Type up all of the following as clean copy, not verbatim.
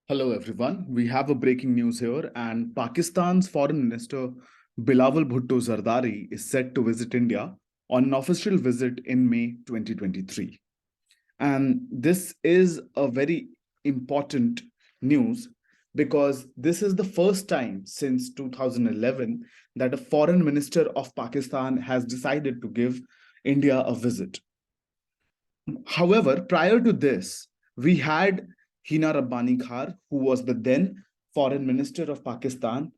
Hello, everyone. We have a breaking news here, and Pakistan's Foreign Minister Bilawal Bhutto Zardari is set to visit India on an official visit in May 2023. And this is a very important news because this is the first time since 2011 that a foreign minister of Pakistan has decided to give India a visit. However, prior to this, we had Hina Rabbani Khar, who was the then foreign minister of Pakistan,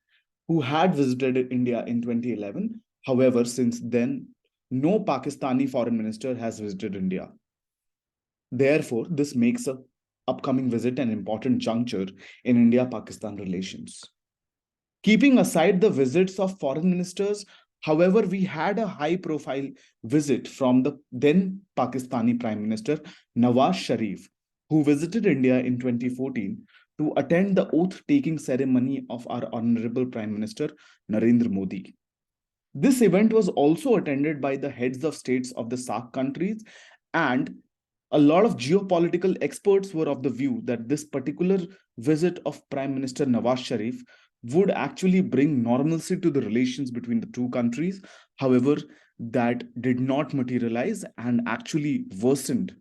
who had visited India in 2011. However, since then, no Pakistani foreign minister has visited India. Therefore, this makes a upcoming visit an important juncture in India-Pakistan relations. Keeping aside the visits of foreign ministers, however, we had a high-profile visit from the then Pakistani Prime Minister Nawaz Sharif, who visited India in 2014 to attend the oath-taking ceremony of our Honorable Prime Minister Narendra Modi. This event was also attended by the heads of states of the SAARC countries, and a lot of geopolitical experts were of the view that this particular visit of Prime Minister Nawaz Sharif would actually bring normalcy to the relations between the two countries. However, that did not materialize and actually worsened.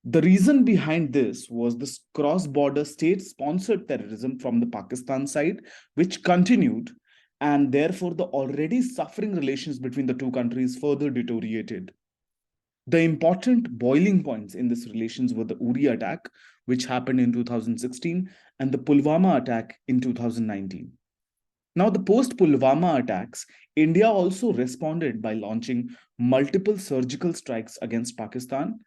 The reason behind this was this cross-border state-sponsored terrorism from the Pakistan side, which continued, and therefore the already suffering relations between the two countries further deteriorated. The important boiling points in this relations were the Uri attack, which happened in 2016, and the Pulwama attack in 2019. Now, the post-Pulwama attacks, India also responded by launching multiple surgical strikes against Pakistan.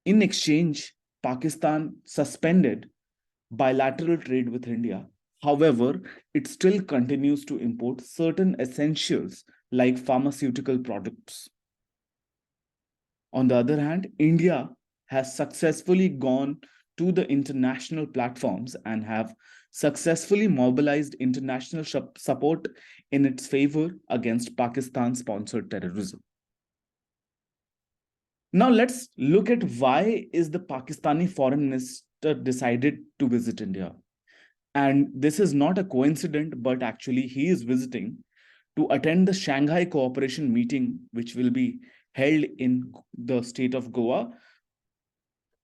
In exchange, Pakistan suspended bilateral trade with India. However, it still continues to import certain essentials like pharmaceutical products. On the other hand, India has successfully gone to the international platforms and have successfully mobilized international support in its favor against Pakistan-sponsored terrorism. Now let's look at why is the Pakistani foreign minister decided to visit India. And this is not a coincidence, but actually he is visiting to attend the Shanghai Cooperation meeting, which will be held in the state of Goa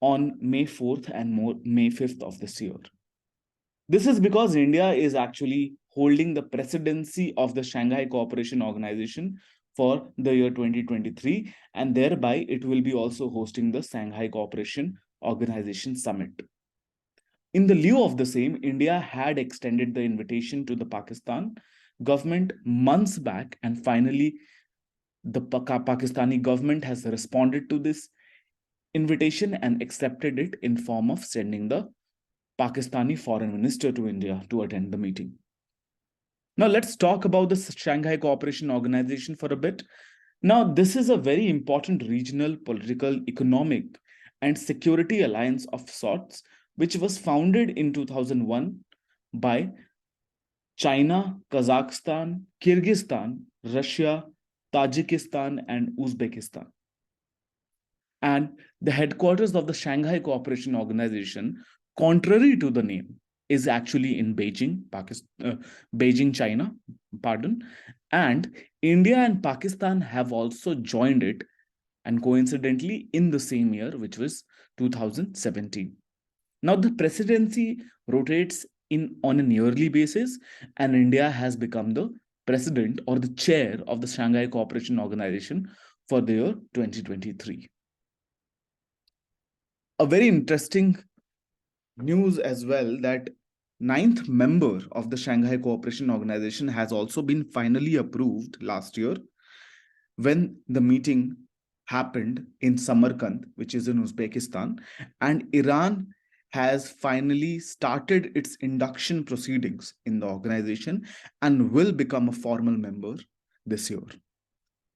on May 4th and May 5th of this year. This is because India is actually holding the presidency of the Shanghai Cooperation Organization for the year 2023, and thereby it will be also hosting the Shanghai Cooperation Organization Summit. In the lieu of the same, India had extended the invitation to the Pakistan government months back, and finally the Pakistani government has responded to this invitation and accepted it in form of sending the Pakistani foreign minister to India to attend the meeting. Now let's talk about the Shanghai Cooperation Organization for a bit. Now, this is a very important regional, political, economic, and security alliance of sorts, which was founded in 2001 by China, Kazakhstan, Kyrgyzstan, Russia, Tajikistan, and Uzbekistan. And the headquarters of the Shanghai Cooperation Organization, contrary to the name, is actually in Beijing, China, and India and Pakistan have also joined it, and coincidentally in the same year, which was 2017. Now the presidency rotates on a yearly basis, and India has become the president or the chair of the Shanghai Cooperation Organization for the year 2023. A very interesting news as well that ninth member of the Shanghai Cooperation Organization has also been finally approved last year when the meeting happened in Samarkand, which is in Uzbekistan, and Iran has finally started its induction proceedings in the organization and will become a formal member this year.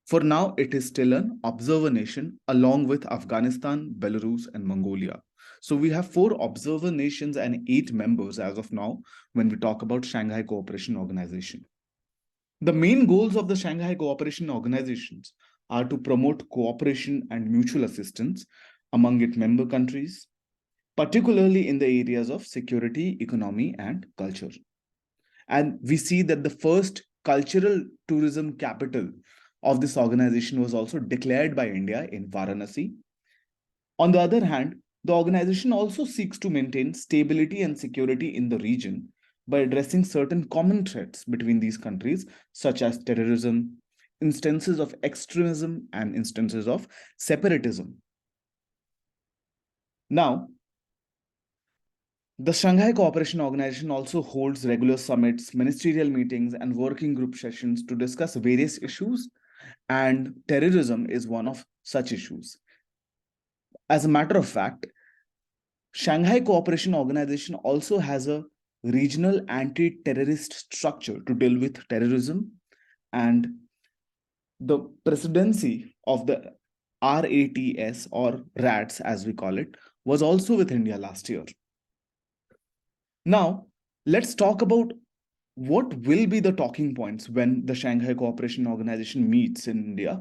For now, it is still an observer nation along with Afghanistan, Belarus, and Mongolia. So we have 4 observer nations and 8 members as of now when we talk about Shanghai Cooperation Organization. The main goals of the Shanghai Cooperation Organizations are to promote cooperation and mutual assistance among its member countries, particularly in the areas of security, economy, and culture. And we see that the first cultural tourism capital of this organization was also declared by India in Varanasi. On the other hand, the organization also seeks to maintain stability and security in the region by addressing certain common threats between these countries, such as terrorism, instances of extremism, and instances of separatism. Now, the Shanghai Cooperation Organization also holds regular summits, ministerial meetings, and working group sessions to discuss various issues, and terrorism is one of such issues. As a matter of fact, Shanghai Cooperation Organization also has a regional anti-terrorist structure to deal with terrorism, and the presidency of the RATS, or RATS as we call it, was also with India last year. Now, let's talk about what will be the talking points when the Shanghai Cooperation Organization meets in India,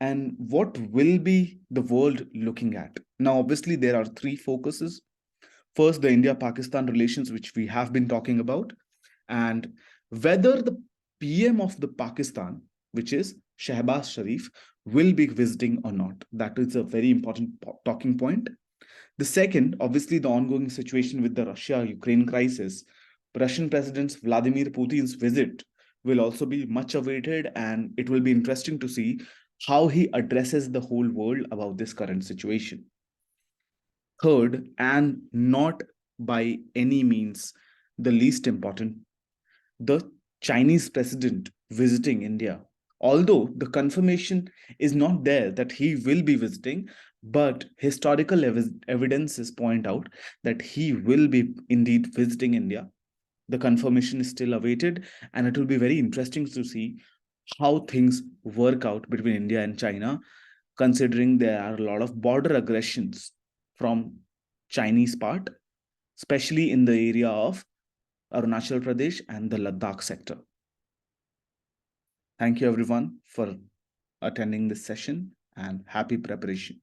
and what will be the world looking at. Now, obviously, there are three focuses. First, the India-Pakistan relations, which we have been talking about, and whether the PM of the Pakistan, which is Shehbaz Sharif, will be visiting or not. That is a very important talking point. The second, obviously, the ongoing situation with the Russia-Ukraine crisis. Russian President Vladimir Putin's visit will also be much awaited, and it will be interesting to see how he addresses the whole world about this current situation. Third, and not by any means the least important, the Chinese president visiting India. Although the confirmation is not there that he will be visiting, but historical evidences point out that he will be indeed visiting India. The confirmation is still awaited, and it will be very interesting to see how things work out between India and China, considering there are a lot of border aggressions from Chinese part, especially in the area of Arunachal Pradesh and the Ladakh sector. Thank you everyone for attending this session, and happy preparation.